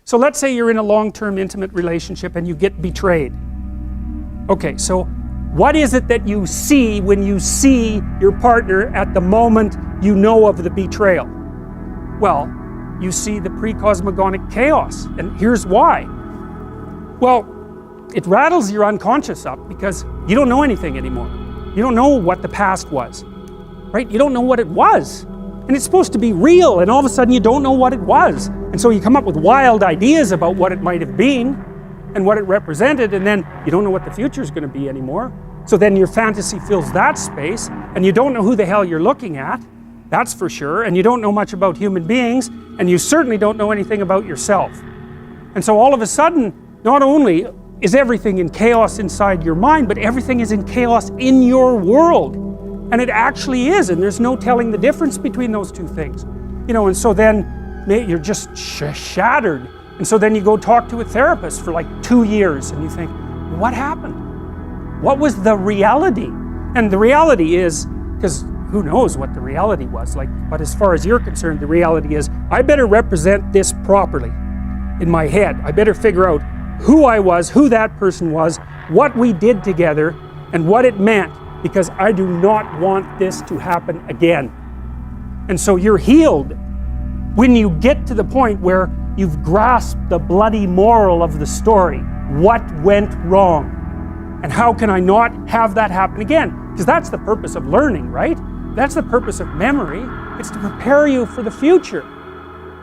So let's say you're in a long-term intimate relationship and you get betrayed. Okay, so what is it that you see when you see your partner at the moment you know of the betrayal? Well, you see the pre-cosmogonic chaos, and here's why. Well, it rattles your unconscious up because you don't know anything anymore. You don't know what the past was, right? You don't know what it was. And it's supposed to be real, and all of a sudden you don't know what it was. And so you come up with wild ideas about what it might have been and what it represented, and then you don't know what the future is going to be anymore. So then your fantasy fills that space, and you don't know who the hell you're looking at, that's for sure, and you don't know much about human beings, and you certainly don't know anything about yourself. And so all of a sudden, not only is everything in chaos inside your mind, but everything is in chaos in your world. And it actually is, and there's no telling the difference between those two things. You know, and so then you're just shattered. And so then you go talk to a therapist for like 2 years, and you think, what happened? What was the reality? And the reality is, because who knows what the reality was, like, but as far as you're concerned, the reality is, I better represent this properly in my head. I better figure out who I was, who that person was, what we did together, and what it meant, because I do not want this to happen again. And so you're healed when you get to the point where you've grasped the bloody moral of the story. What went wrong? And how can I not have that happen again? Because that's the purpose of learning, right? That's the purpose of memory. It's to prepare you for the future.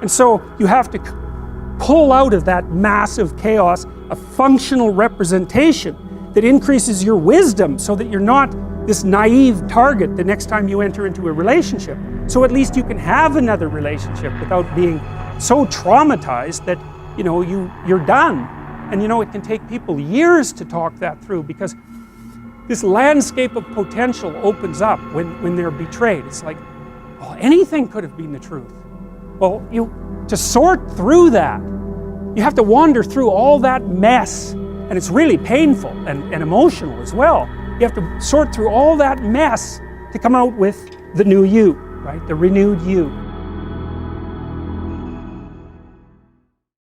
And so you have to pull out of that massive chaos a functional representation that increases your wisdom so that you're not this naive target the next time you enter into a relationship. So at least you can have another relationship without being so traumatized that, you know, you're done. And you know, it can take people years to talk that through, because this landscape of potential opens up when they're betrayed. It's like, well, anything could have been the truth. Well, to sort through that, you have to wander through all that mess, and it's really painful and emotional as well. You have to sort through all that mess to come out with the new you, right? The renewed you.